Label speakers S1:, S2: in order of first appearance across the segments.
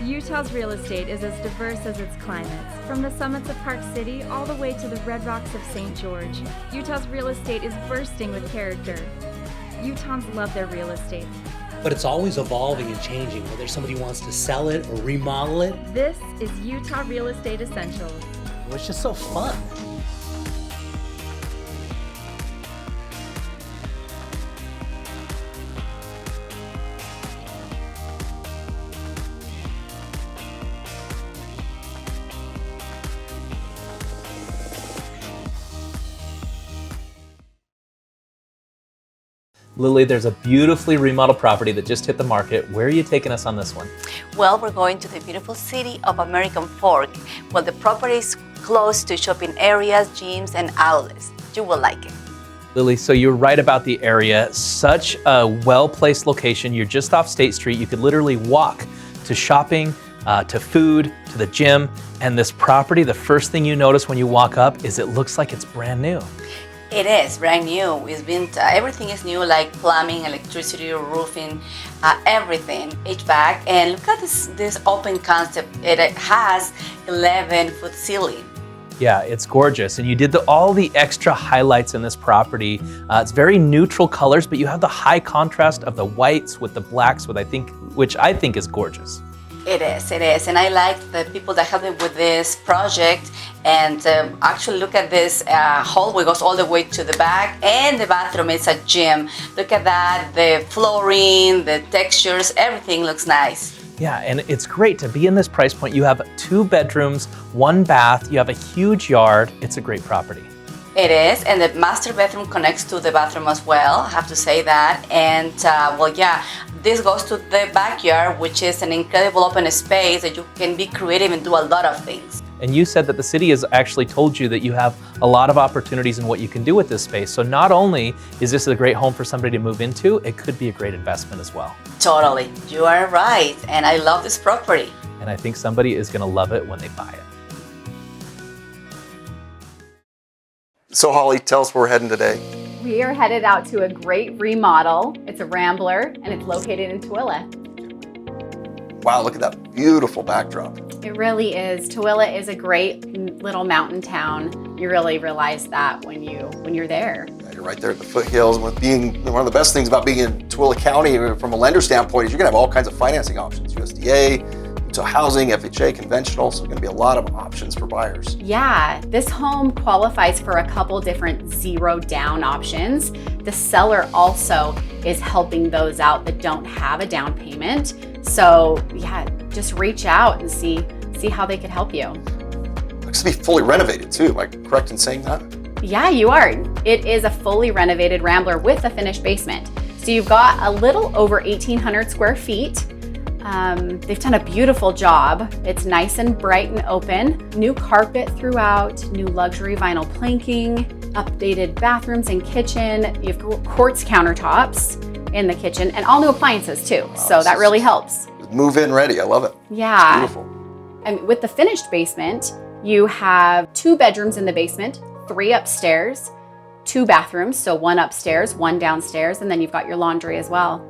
S1: Utah's real estate is as diverse as its climates, from the summits of Park City all the way to the red rocks of St. George. Utah's real estate is bursting with character. Utahns love their real estate.
S2: But it's always evolving and changing, whether somebody wants to sell it or remodel it.
S1: This is Utah Real Estate Essentials.
S2: It's just so fun.
S3: Lily, there's a beautifully remodeled property that just hit the market. Where are you taking us on this one?
S4: Well, we're going to the beautiful city of American Fork. Well, the property is close to shopping areas, gyms, and outlets. You will like it.
S3: Lily, so you're right about the area. Such a well-placed location. You're just off State Street. You could literally walk to shopping, to food, to the gym. And this property, the first thing you notice when you walk up is it looks like it's brand new.
S4: It is brand new. It's been everything is new, like plumbing, electricity, roofing, everything, HVAC. And look at this open concept. It has 11-foot ceiling.
S3: Yeah, it's gorgeous. And you did all the extra highlights in this property. It's very neutral colors, but you have the high contrast of the whites with the blacks, which I think is gorgeous.
S4: It is. And I like the people that helped me with this project. And actually look at this hallway goes all the way to the back, and the bathroom is a gym. Look at that, the flooring, the textures, everything looks nice.
S3: Yeah, and it's great to be in this price point. You have 2 bedrooms, 1 bath, you have a huge yard. It's a great property.
S4: It is, and the master bedroom connects to the bathroom as well, I have to say that. And well, yeah, this goes to the backyard, which is an incredible open space that you can be creative and do a lot of things.
S3: And you said that the city has actually told you that you have a lot of opportunities in what you can do with this space. So not only is this a great home for somebody to move into, it could be a great investment as well.
S4: Totally, you are right, and I love this property.
S3: And I think somebody is gonna love it when they buy it.
S5: So Holly, tell us where we're heading today.
S6: We are headed out to a great remodel. It's a Rambler, and it's located in Tooele.
S5: Wow, look at that beautiful backdrop.
S6: It really is. Tooele is a great little mountain town. You really realize that when you're there.
S5: Yeah, you're right there at the foothills. With being one of the best things about being in Tooele County from a lender standpoint is you're gonna have all kinds of financing options. USDA, Utah Housing, FHA, conventional, so there's gonna be a lot of options for buyers.
S6: Yeah, this home qualifies for a couple different 0 down options. The seller also is helping those out that don't have a down payment. So yeah, just reach out and see how they could help you.
S5: Looks to be fully renovated too, am I correct in saying that?
S6: Yeah, you are. It is a fully renovated Rambler with a finished basement. So you've got a little over 1,800 square feet. They've done a beautiful job. It's nice and bright and open. New carpet throughout, new luxury vinyl planking, updated bathrooms and kitchen. You have quartz countertops in the kitchen and all new appliances too. Wow, so that really helps.
S5: Move in ready, I love it.
S6: Yeah.
S5: Beautiful.
S6: And with the finished basement, you have 2 bedrooms in the basement, 3 upstairs, 2 bathrooms. So 1 upstairs, 1 downstairs, and then you've got your laundry as well.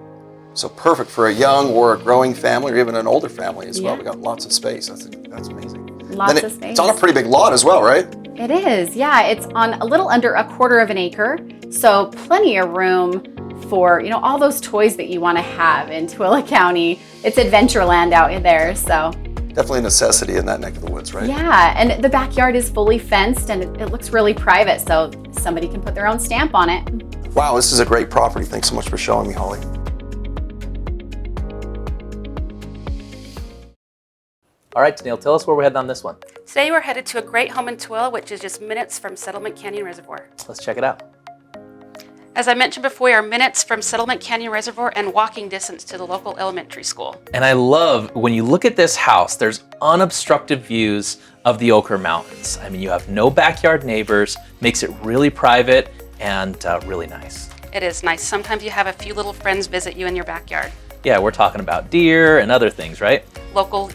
S5: So perfect for a young or a growing family, or even an older family as well.
S6: Yeah.
S5: We got lots of space. That's amazing.
S6: Lots of space.
S5: It's on a pretty big lot as well, right?
S6: It is, yeah. It's on a little under 1/4 acre, so plenty of room for all those toys that you want to have in Tooele County. It's Adventureland out there, so.
S5: Definitely a necessity in that neck of the woods, right?
S6: Yeah, and the backyard is fully fenced and it looks really private, so somebody can put their own stamp on it.
S5: Wow, this is a great property. Thanks so much for showing me, Holly.
S3: All right, Danielle, tell us where we're heading on this one.
S7: Today we're headed to a great home in Tooele, which is just minutes from Settlement Canyon Reservoir.
S3: Let's check it out.
S7: As I mentioned before, we are minutes from Settlement Canyon Reservoir and walking distance to the local elementary school.
S3: And I love, when you look at this house, there's unobstructed views of the Ochre Mountains. I mean, you have no backyard neighbors, makes it really private and really nice.
S7: It is nice. Sometimes you have a few little friends visit you in your backyard.
S3: Yeah, we're talking about deer and other things, right?
S7: Local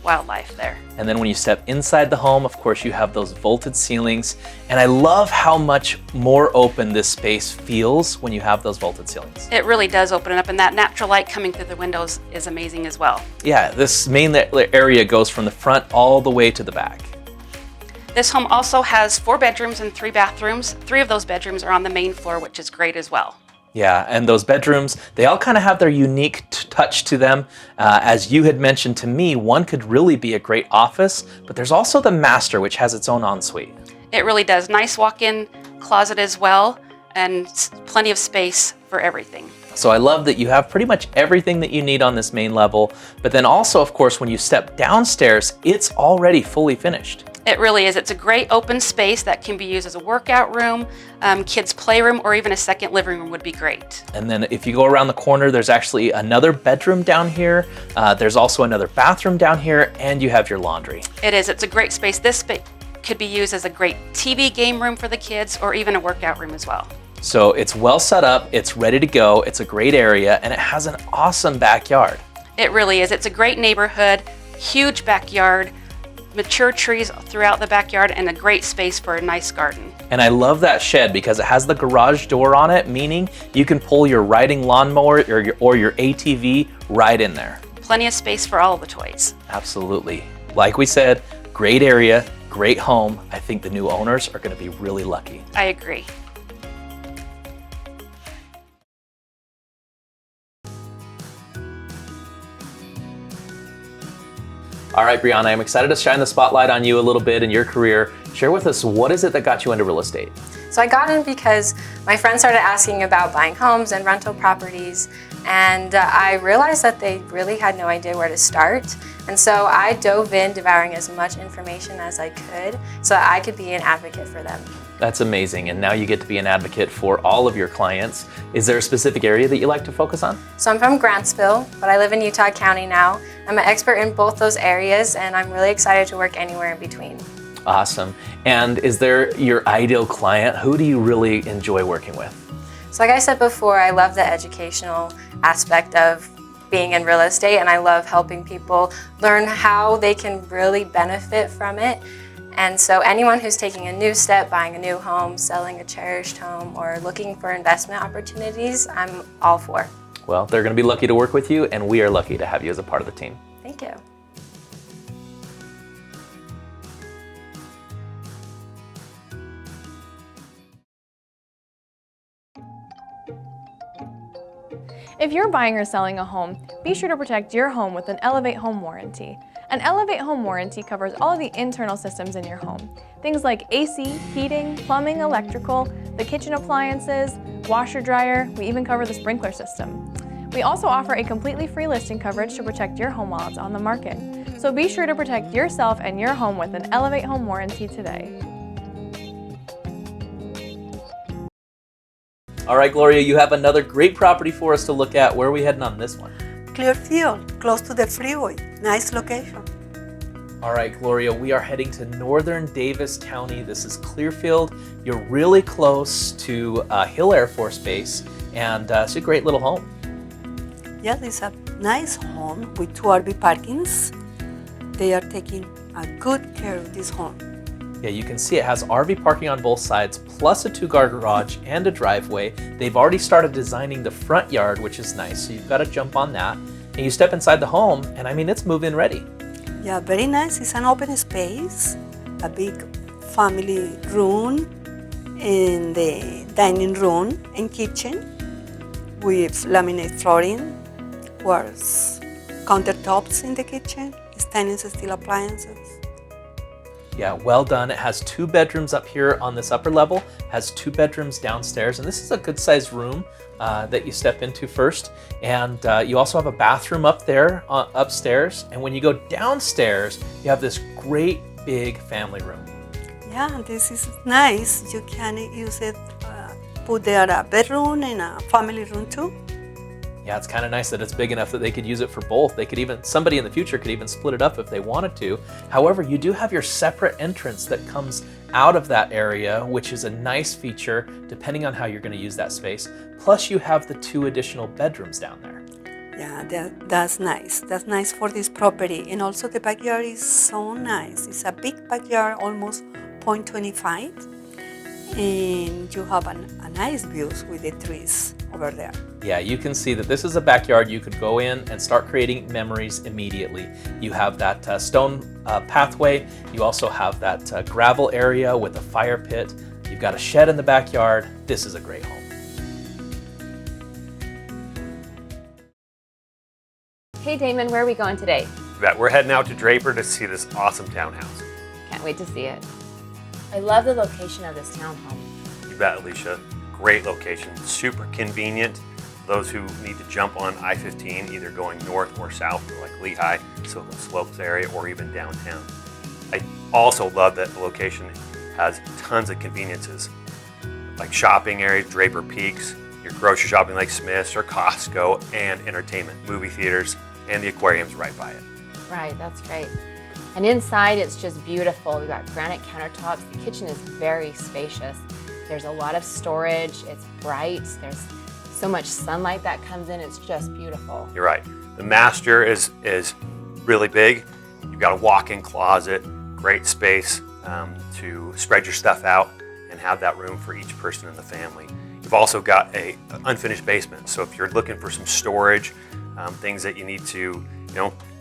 S7: wildlife there.
S3: And then when you step inside the home, of course, you have those vaulted ceilings. And I love how much more open this space feels when you have those vaulted ceilings.
S7: It really does open it up, and that natural light coming through the windows is amazing as well.
S3: Yeah, this main area goes from the front all the way to the back.
S7: This home also has 4 bedrooms and 3 bathrooms. 3 of those bedrooms are on the main floor, which is great as well.
S3: Yeah, and those bedrooms, they all kind of have their unique touch to them. As you had mentioned to me, one could really be a great office, but there's also the master, which has its own ensuite.
S7: It really does. Nice walk-in closet as well, and plenty of space for everything.
S3: So I love that you have pretty much everything that you need on this main level, but then also, of course, when you step downstairs, it's already fully finished.
S7: It really is. It's a great open space that can be used as a workout room, kids' playroom, or even a second living room would be great.
S3: And then if you go around the corner, there's actually another bedroom down here. There's also another bathroom down here, and you have your laundry.
S7: It is. It's a great space. This space could be used as a great TV game room for the kids, or even a workout room as well.
S3: So it's well set up, it's ready to go, it's a great area, and it has an awesome backyard.
S7: It really is. It's a great neighborhood, huge backyard, mature trees throughout the backyard, and a great space for a nice garden.
S3: And I love that shed because it has the garage door on it, meaning you can pull your riding lawnmower or your ATV right in there.
S7: Plenty of space for all of the toys.
S3: Absolutely. Like we said, great area, great home. I think the new owners are going to be really lucky.
S7: I agree.
S3: All right, Brianna, I'm excited to shine the spotlight on you a little bit in your career. Share with us, what is it that got you into real estate?
S8: So I got in because my friends started asking about buying homes and rental properties, and I realized that they really had no idea where to start. And so I dove in, devouring as much information as I could so that I could be an advocate for them.
S3: That's amazing, and now you get to be an advocate for all of your clients. Is there a specific area that you like to focus on?
S8: So I'm from Grantsville, but I live in Utah County now. I'm an expert in both those areas, and I'm really excited to work anywhere in between.
S3: Awesome. And is there your ideal client? Who do you really enjoy working with?
S8: So like I said before, I love the educational aspect of being in real estate, and I love helping people learn how they can really benefit from it. And so anyone who's taking a new step, buying a new home, selling a cherished home, or looking for investment opportunities, I'm all for.
S3: Well, they're going to be lucky to work with you, and we are lucky to have you as a part of the team.
S8: Thank you.
S9: If you're buying or selling a home, be sure to protect your home with an Elevate Home warranty. An Elevate Home warranty covers all of the internal systems in your home. Things like AC, heating, plumbing, electrical, the kitchen appliances, washer, dryer, we even cover the sprinkler system. We also offer a completely free listing coverage to protect your home while it's on the market. So be sure to protect yourself and your home with an Elevate Home warranty today.
S3: All right, Gloria, you have another great property for us to look at. Where are we heading on this one?
S10: Clearfield, close to the freeway. Nice location.
S3: All right, Gloria, we are heading to northern Davis County. This is Clearfield. You're really close to Hill Air Force Base, and it's a great little home.
S10: Yeah, it's a nice home with 2 RV parkings. They are taking a good care of this home.
S3: Yeah, you can see it has RV parking on both sides, plus a 2-car garage and a driveway. They've already started designing the front yard, which is nice, so you've got to jump on that. And you step inside the home, and I mean, it's move-in ready.
S10: Yeah, very nice. It's an open space, a big family room, in the dining room and kitchen with laminate flooring, quartz countertops in the kitchen, stainless steel appliances.
S3: Yeah, well done. It has 2 bedrooms up here on this upper level, has 2 bedrooms downstairs, and this is a good sized room that you step into first. And you also have a bathroom up there, upstairs. And when you go downstairs, you have this great big family room.
S10: Yeah, this is nice. You can use it, put there a bedroom and a family room too.
S3: Yeah, it's kind of nice that it's big enough that they could use it for both. They could even, somebody in the future could even split it up if they wanted to. However, you do have your separate entrance that comes out of that area, which is a nice feature depending on how you're going to use that space. Plus you have the 2 additional bedrooms down there.
S10: Yeah, that's nice. That's nice for this property. And also the backyard is so nice. It's a big backyard, almost 0.25. And you have a nice views with the trees over there.
S3: Yeah, you can see that this is a backyard you could go in and start creating memories immediately. You have that stone pathway. You also have that gravel area with a fire pit. You've got a shed in the backyard. This is a great home.
S11: Hey Damon, where are we going today?
S12: We're heading out to Draper to see this awesome townhouse.
S11: Can't wait to see it. I love the location of this townhome.
S12: You bet, Alicia. Great location, super convenient. Those who need to jump on I-15, either going north or south, like Lehigh, Silver Slopes area, or even downtown. I also love that the location has tons of conveniences, like shopping areas, Draper Peaks, your grocery shopping like Smith's or Costco, and entertainment, movie theaters, and the aquarium's right by it.
S11: Right, that's great. And inside it's just beautiful. We've got granite countertops. The kitchen is very spacious. There's a lot of storage. It's bright. There's so much sunlight that comes in. It's just beautiful.
S12: You're right. The master is really big. You've got a walk-in closet, great space to spread your stuff out and have that room for each person in the family. You've also got an unfinished basement. So if you're looking for some storage, things that you need to,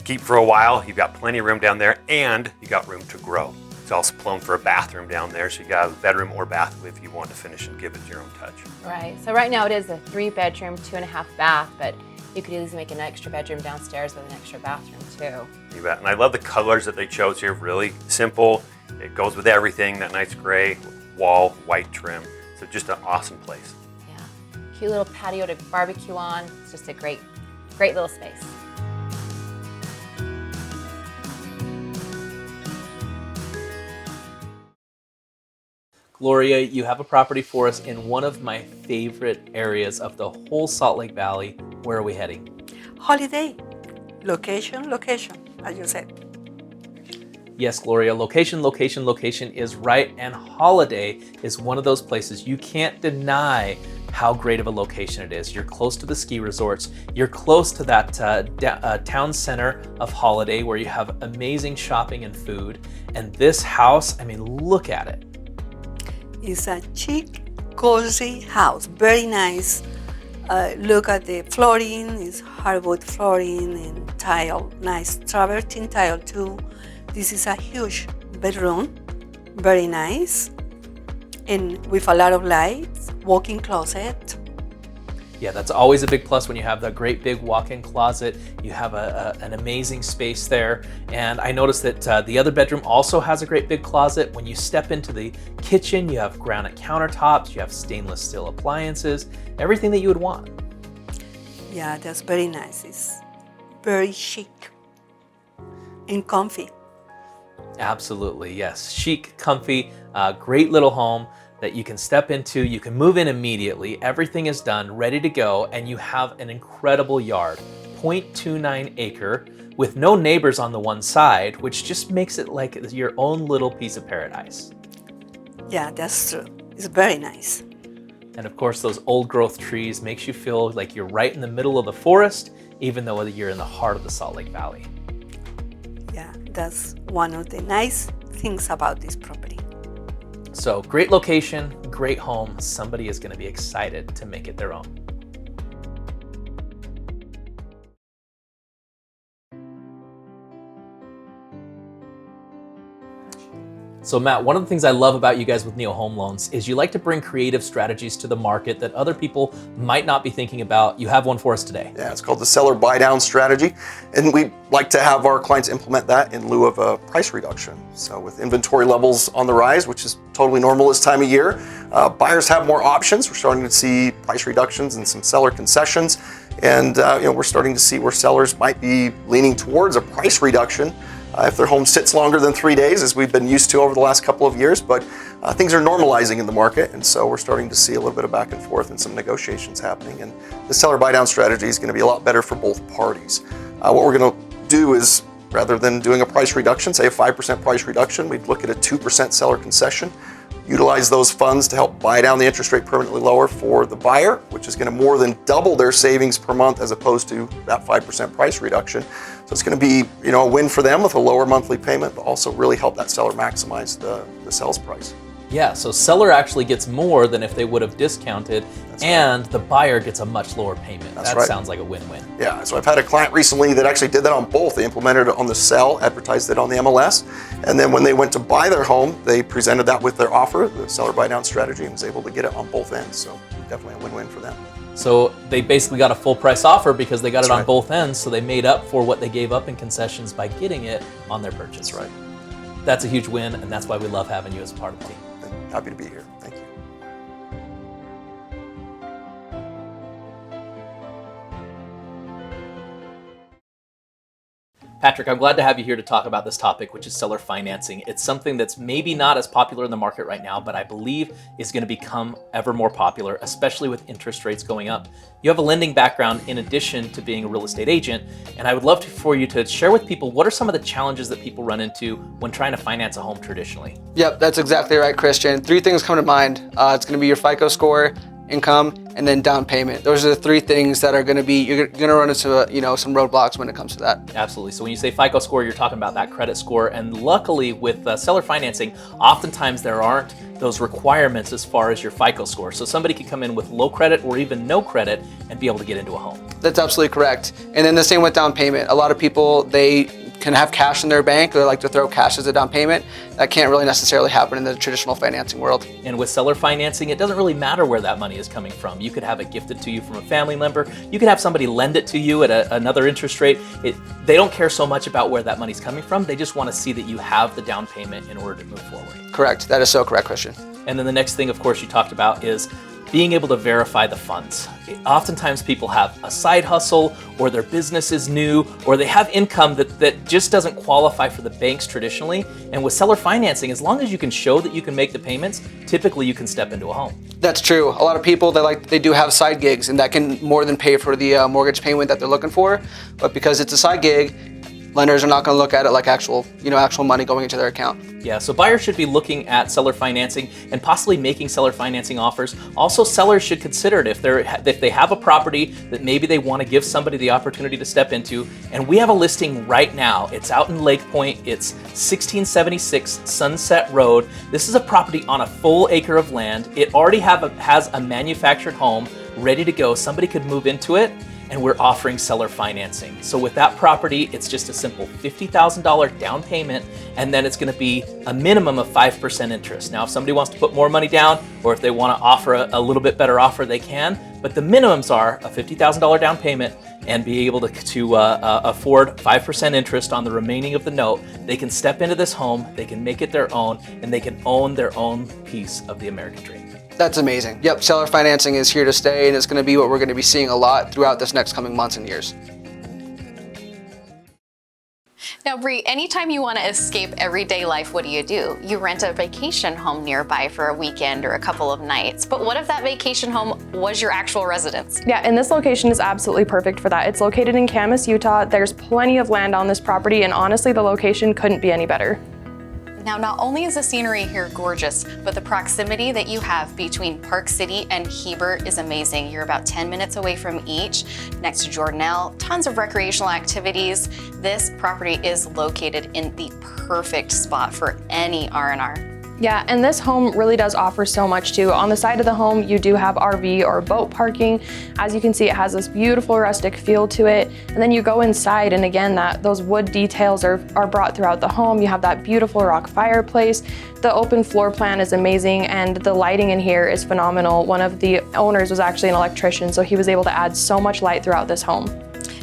S12: keep for a while, you've got plenty of room down there, and you got room to grow. It's also plumbed for a bathroom down there, so you got a bedroom or bath if you want to finish and give it your own touch.
S11: Right. So right now it is a 3-bedroom, 2.5 bath, but you could easily make an extra bedroom downstairs with an extra bathroom too.
S12: You bet. And I love the colors that they chose here. Really simple. It goes with everything. That nice gray wall, white trim. So just an awesome place.
S11: Yeah. Cute little patio to barbecue on. It's just a great little space.
S3: Gloria, you have a property for us in one of my favorite areas of the whole Salt Lake Valley. Where are we heading?
S10: Holiday. Location, as you said.
S3: Yes, Gloria, location is right, and Holiday is one of those places you can't deny how great of a location it is. You're close to the ski resorts. You're close to that town center of Holiday where you have amazing shopping and food. And this house, I mean, look at it.
S10: It's a chic, cozy house, very nice. Look at the flooring, it's hardwood flooring and tile, nice travertine tile too. This is a huge bedroom, very nice, and with a lot of lights, walk-in closet.
S3: Yeah, that's always a big plus when you have that great big walk-in closet. You have an amazing space there. And I noticed that the other bedroom also has a great big closet. When you step into the kitchen, you have granite countertops, you have stainless steel appliances, everything that you would want.
S10: Yeah, that's very nice. It's very chic and comfy.
S3: Absolutely, yes. Chic, comfy, great little home that you can step into, you can move in immediately, everything is done, ready to go, and you have an incredible yard, 0.29 acre, with no neighbors on the one side, which just makes it like your own little piece of paradise.
S10: Yeah, that's true. It's very nice.
S3: And of course, those old growth trees makes you feel like you're right in the middle of the forest, even though you're in the heart of the Salt Lake Valley.
S10: Yeah, that's one of the nice things about this property.
S3: So great location, great home. Somebody is going to be excited to make it their own. So Matt, one of the things I love about you guys with Neo Home Loans is you like to bring creative strategies to the market that other people might not be thinking about. You have one for us today.
S5: Yeah, it's called the seller buy down strategy. And we like to have our clients implement that in lieu of a price reduction. So with inventory levels on the rise, which is totally normal this time of year, buyers have more options. We're starting to see price reductions and some seller concessions. And we're starting to see where sellers might be leaning towards a price reduction if their home sits longer than 3 days, as we've been used to over the last couple of years. But things are normalizing in the market, and so we're starting to see a little bit of back and forth and some negotiations happening. And the seller buy down strategy is going to be a lot better for both parties. What we're going to do is, rather than doing a price reduction, say a 5% price reduction, we'd look at a 2% seller concession. utilize those funds to help buy down the interest rate permanently lower for the buyer, which is going to more than double their savings per month as opposed to that 5% price reduction. So it's going to be, a win for them with a lower monthly payment, but also really help that seller maximize the sales price.
S3: Yeah, so seller actually gets more than if they would have discounted, and the buyer gets a much lower payment. That sounds like a win-win.
S5: Yeah, so I've had a client recently that actually did that on both. They implemented it on the sell, advertised it on the MLS, and then when they went to buy their home, they presented that with their offer, the seller buy down strategy, and was able to get it on both ends. So definitely a win-win for them.
S3: So they basically got a full price offer because they got it on both ends, so they made up for what they gave up in concessions by getting it on their purchase.
S5: That's right.
S3: That's a huge win, and that's why we love having you as part of the team.
S5: Happy to be here. Thank you.
S3: Patrick, I'm glad to have you here to talk about this topic, which is seller financing. It's something that's maybe not as popular in the market right now, but I believe is going to become ever more popular, especially with interest rates going up. You have a lending background in addition to being a real estate agent, and I would love for you to share with people what are some of the challenges that people run into when trying to finance a home traditionally.
S13: Yep, that's exactly right, Christian. 3 things come to mind. It's going to be your FICO score, income, and then down payment. Those are the 3 things that are going to be, you're going to run into some roadblocks when it comes to that.
S3: Absolutely. So when you say FICO score, you're talking about that credit score. And luckily with seller financing, oftentimes there aren't those requirements as far as your FICO score. So somebody could come in with low credit or even no credit and be able to get into a home.
S13: That's absolutely correct. And then the same with down payment. A lot of people, they can have cash in their bank, or they like to throw cash as a down payment. That can't really necessarily happen in the traditional financing world.
S3: And with seller financing, it doesn't really matter where that money is coming from. You could have it gifted to you from a family member. You could have somebody lend it to you at another interest rate. They don't care so much about where that money's coming from. They just want to see that you have the down payment in order to move forward.
S13: Correct. That is so correct, Christian.
S3: And then the next thing, of course, you talked about is being able to verify the funds. Oftentimes people have a side hustle, or their business is new, or they have income that just doesn't qualify for the banks traditionally. And with seller financing, as long as you can show that you can make the payments, typically you can step into a home.
S13: That's true. A lot of people, they do have side gigs, and that can more than pay for the mortgage payment that they're looking for. But because it's a side gig, lenders are not going to look at it like actual money going into their account.
S3: Yeah, so buyers should be looking at seller financing and possibly making seller financing offers. Also, sellers should consider it if they have a property that maybe they want to give somebody the opportunity to step into. And we have a listing right now. It's out in Lake Point. It's 1676 Sunset Road. This is a property on a full acre of land. It already has a manufactured home ready to go. Somebody could move into it, and we're offering seller financing. So with that property, it's just a simple $50,000 down payment, and then it's going to be a minimum of 5% interest. Now, if somebody wants to put more money down, or if they want to offer a little bit better offer, they can, but the minimums are a $50,000 down payment and be able to afford 5% interest on the remaining of the note. They can step into this home, they can make it their own, and they can own their own piece of the American dream.
S13: That's amazing. Yep, seller financing is here to stay, and it's going to be what we're going to be seeing a lot throughout this next coming months and years.
S14: Now, Bree, anytime you want to escape everyday life, what do? You rent a vacation home nearby for a weekend or a couple of nights. But what if that vacation home was your actual residence?
S9: Yeah, and this location is absolutely perfect for that. It's located in Camas, Utah. There's plenty of land on this property, and honestly, the location couldn't be any better.
S14: Now, not only is the scenery here gorgeous, but the proximity that you have between Park City and Heber is amazing. You're about 10 minutes away from each, next to Jordanelle, tons of recreational activities. This property is located in the perfect spot for any R&R.
S9: Yeah, and this home really does offer so much too. On the side of the home, you do have RV or boat parking. As you can see, it has this beautiful rustic feel to it. And then you go inside, and again, those wood details are brought throughout the home. You have that beautiful rock fireplace. The open floor plan is amazing, and the lighting in here is phenomenal. One of the owners was actually an electrician, so he was able to add so much light throughout this home.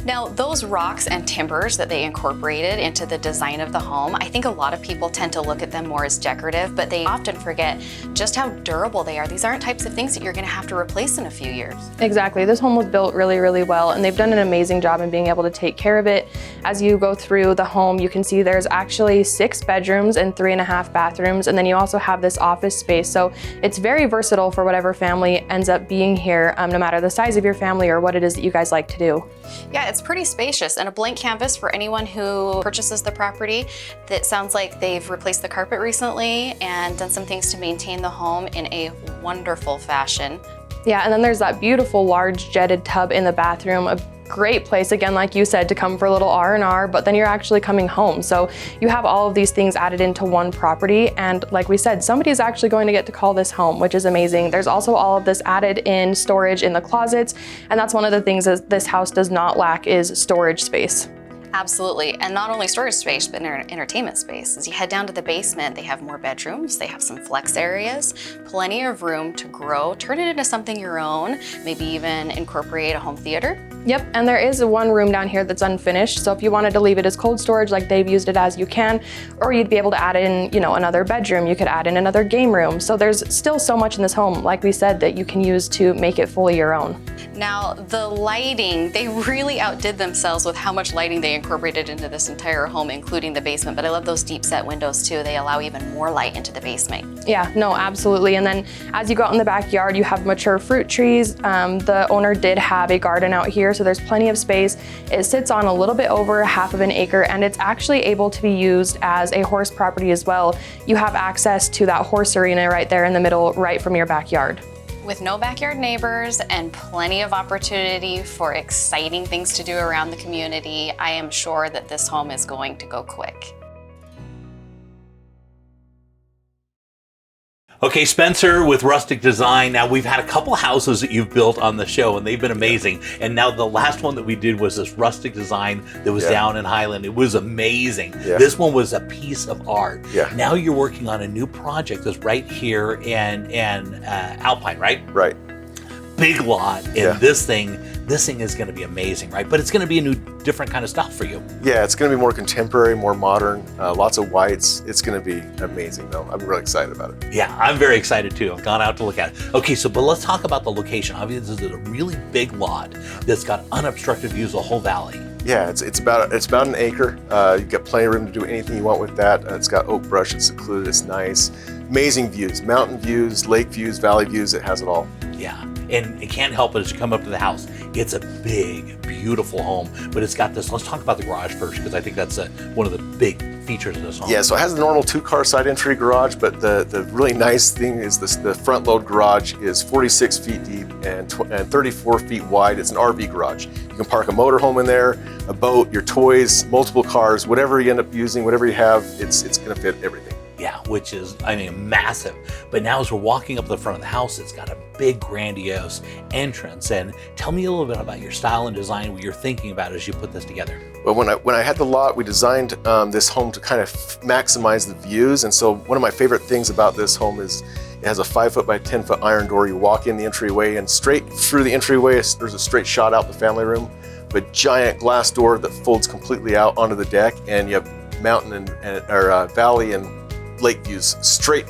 S14: Now, those rocks and timbers that they incorporated into the design of the home, I think a lot of people tend to look at them more as decorative, but they often forget just how durable they are. These aren't types of things that you're going to have to replace in a few years.
S9: Exactly. This home was built really, really well, and they've done an amazing job in being able to take care of it. As you go through the home, you can see there's actually 6 bedrooms and 3.5 bathrooms, and then you also have this office space. So it's very versatile for whatever family ends up being here, no matter the size of your family or what it is that you guys like to do.
S14: Yeah, it's pretty spacious and a blank canvas for anyone who purchases the property. That sounds like they've replaced the carpet recently and done some things to maintain the home in a wonderful fashion.
S9: Yeah, and then there's that beautiful large jetted tub in the bathroom. A great place, again, like you said, to come for a little R&R, but then you're actually coming home. So you have all of these things added into one property. And like we said, somebody's actually going to get to call this home, which is amazing. There's also all of this added in storage in the closets. And that's one of the things that this house does not lack is storage space.
S14: Absolutely, and not only storage space, but entertainment space. As you head down to the basement, they have more bedrooms, they have some flex areas, plenty of room to grow, turn it into something your own, maybe even incorporate a home theater.
S9: Yep, and there is one room down here that's unfinished, so if you wanted to leave it as cold storage like they've used it as, you can, or you'd be able to add in, you know, another bedroom, you could add in another game room. So there's still so much in this home, like we said, that you can use to make it fully your own.
S14: Now, the lighting, they really outdid themselves with how much lighting they incorporated into this entire home, including the basement, but I love those deep set windows too. They allow even more light into the basement.
S9: Yeah, no, absolutely. And then as you go out in the backyard, you have mature fruit trees. The owner did have a garden out here, so there's plenty of space. It sits on a little bit over half of an acre, and it's actually able to be used as a horse property as well. You have access to that horse arena right there in the middle, right from your backyard.
S14: With no backyard neighbors and plenty of opportunity for exciting things to do around the community, I am sure that this home is going to go quick.
S3: Okay, Spencer with Rustic Design. Now, we've had a couple houses that you've built on the show, and they've been amazing. And now the last one that we did was this Rustic Design that was down in Highland. It was amazing. This one was a piece of art. Now you're working on a new project that's right here in Alpine, right?
S5: Right.
S3: Big lot, and this thing is going to be amazing, right? But it's going to be a new, different kind of style for you.
S5: Yeah, it's going to be more contemporary, more modern, lots of whites. It's going to be amazing, though. I'm really excited about it.
S3: Yeah, I'm very excited too. I've gone out to look at it. Okay, but let's talk about the location. Obviously, this is a really big lot that's got unobstructed views of the whole valley.
S5: Yeah, it's about an acre. You've got plenty of room to do anything you want with that. It's got oak brush. It's secluded. It's nice. Amazing views, mountain views, lake views, valley views. It has it all.
S3: Yeah, and it can't help but as you come up to the house, it's a big, beautiful home, but it's got this. Let's talk about the garage first, because I think that's one of the big features of this home.
S5: Yeah, so it has the normal 2-car side entry garage, but the really nice thing is the front load garage is 46 feet deep and 34 feet wide. It's an RV garage. You can park a motorhome in there, a boat, your toys, multiple cars, whatever you end up using, whatever you have, it's going to fit everything.
S3: Yeah, which is, I mean, massive. But now as we're walking up the front of the house, it's got a big, grandiose entrance. And tell me a little bit about your style and design, what you're thinking about as you put this together.
S5: Well, when I had the lot, we designed this home to kind of maximize the views. And so one of my favorite things about this home is it has a 5-foot by 10-foot iron door. You walk in the entryway, and straight through the entryway, there's a straight shot out the family room, but giant glass door that folds completely out onto the deck, and you have mountain or valley and lake views straight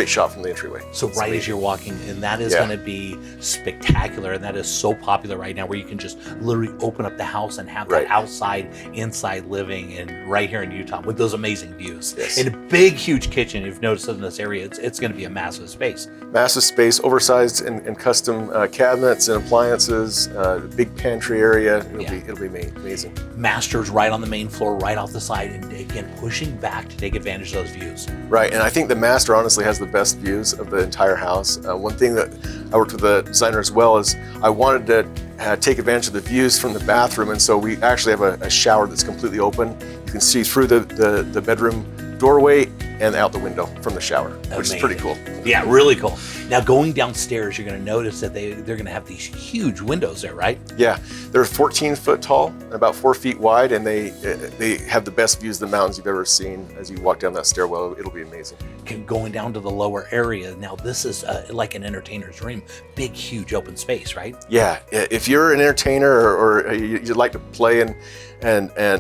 S5: shot from the entryway.
S3: So right as you're walking, and that is going to be spectacular, and that is so popular right now, where you can just literally open up the house and have that outside, inside living, and right here in Utah with those amazing views. And a big, huge kitchen. You've noticed in this area, it's going to be a massive space.
S5: Massive space, oversized and custom cabinets and appliances, big pantry area. It'll be amazing.
S3: Masters right on the main floor, right off the side, and again, pushing back to take advantage of those views.
S5: Right, and I think the master honestly has the best views of the entire house. One thing that I worked with the designer as well is I wanted to take advantage of the views from the bathroom, and so we actually have a shower that's completely open. You can see through the bedroom doorway and out the window from the shower, which is pretty cool.
S3: Yeah, really cool. Now going downstairs, you're going to notice that they're going to have these huge windows there, right?
S5: Yeah, they're 14 foot tall and about 4 feet wide, and they have the best views of the mountains you've ever seen. As you walk down that stairwell, it'll be amazing.
S3: Going down to the lower area, now this is like an entertainer's dream. Big, huge open space, right?
S5: Yeah, if you're an entertainer or you like to play, and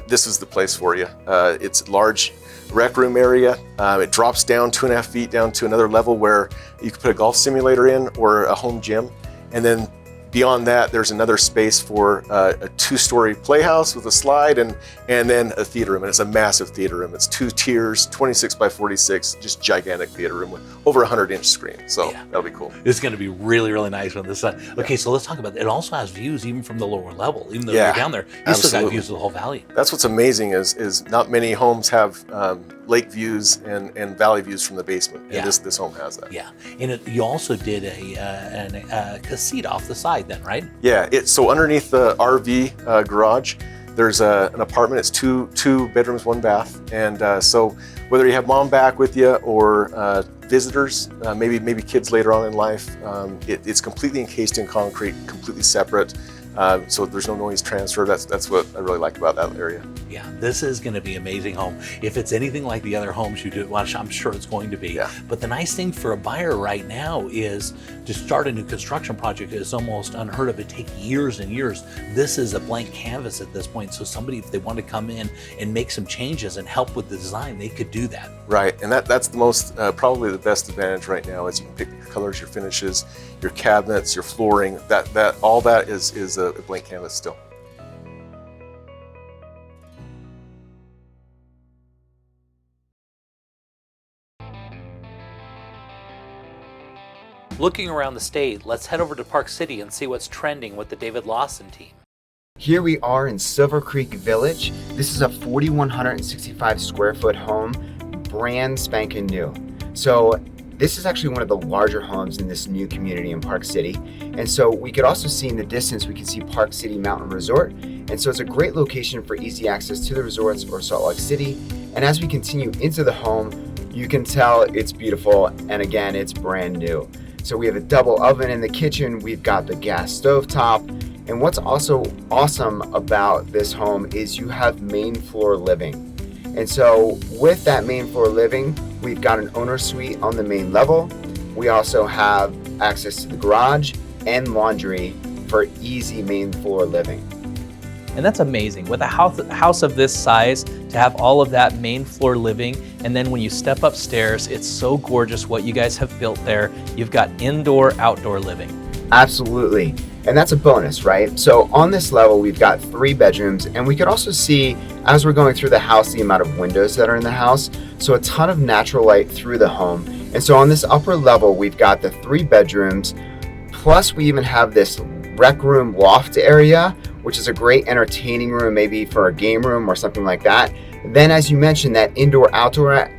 S5: this is the place for you. It's large rec room area. It drops down 2.5 feet down to another level where you can put a golf simulator in or a home gym. And then Beyond that, there's another space for a 2-story playhouse with a slide and then a theater room. And it's a massive theater room. It's 2 tiers, 26 by 46, just gigantic theater room with over 100-inch screen. So that'll be cool.
S3: It's going to be really, really nice when this is. Okay, so let's talk about it. It also has views even from the lower level. Even though you're down there, you still got views of the whole valley.
S5: That's what's amazing is not many homes have lake views and valley views from the basement. And this home has that.
S3: Yeah, and you also did a casita off the side then, right?
S5: Yeah, so underneath the RV garage, there's an apartment. It's two bedrooms, 1 bath. And so whether you have mom back with you or visitors, maybe kids later on in life, it's completely encased in concrete, completely separate. So there's no noise transfer. That's what I really like about that area.
S3: Yeah, this is going to be an amazing home. If it's anything like the other homes you do, well, I'm sure it's going to be.
S5: Yeah.
S3: But the nice thing for a buyer right now is to start a new construction project is almost unheard of. It takes years and years. This is a blank canvas at this point. So somebody, if they want to come in and make some changes and help with the design, they could do that.
S5: Right, and that's the most, probably the best advantage right now is you can pick your colors, your finishes, your cabinets, your flooring. All that is a blank canvas still.
S3: Looking around the state, let's head over to Park City and see what's trending with the David Lawson team.
S15: Here we are in Silver Creek Village. This is a 4,165 square foot home, brand spanking new. So this is actually one of the larger homes in this new community in Park City. And so we could also see in the distance, we can see Park City Mountain Resort. And so it's a great location for easy access to the resorts or Salt Lake City. And as we continue into the home, you can tell it's beautiful. And again, it's brand new. So we have a double oven in the kitchen. We've got the gas stove top. And what's also awesome about this home is you have main floor living. And so with that main floor living, we've got an owner suite on the main level. We also have access to the garage and laundry for easy main floor living.
S3: And that's amazing. With a house of this size, to have all of that main floor living, and then when you step upstairs, it's so gorgeous what you guys have built there. You've got indoor, outdoor living.
S15: Absolutely. And that's a bonus, right? So on this level, we've got 3 bedrooms, and we could also see, as we're going through the house, the amount of windows that are in the house. So a ton of natural light through the home. And so on this upper level, we've got the 3 bedrooms, plus we even have this rec room loft area, which is a great entertaining room, maybe for a game room or something like that. Then, as you mentioned, that indoor-outdoor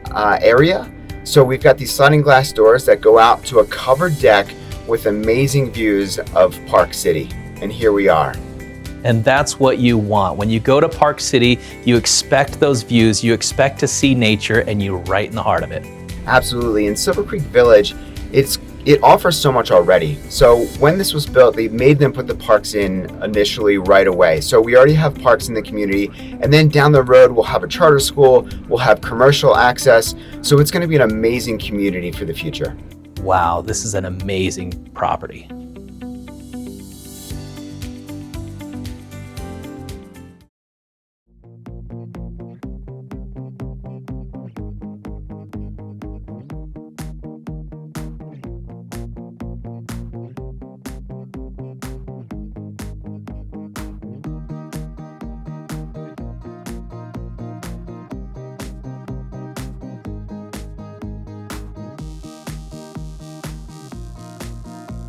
S15: area. So we've got these sliding glass doors that go out to a covered deck with amazing views of Park City. And here we are.
S3: And that's what you want. When you go to Park City, you expect those views, you expect to see nature, and you're right in the heart of it.
S15: Absolutely. In Silver Creek Village, it offers so much already. So when this was built, they made them put the parks in initially right away. So we already have parks in the community, and then down the road, we'll have a charter school, we'll have commercial access. So it's going to be an amazing community for the future.
S3: Wow, this is an amazing property.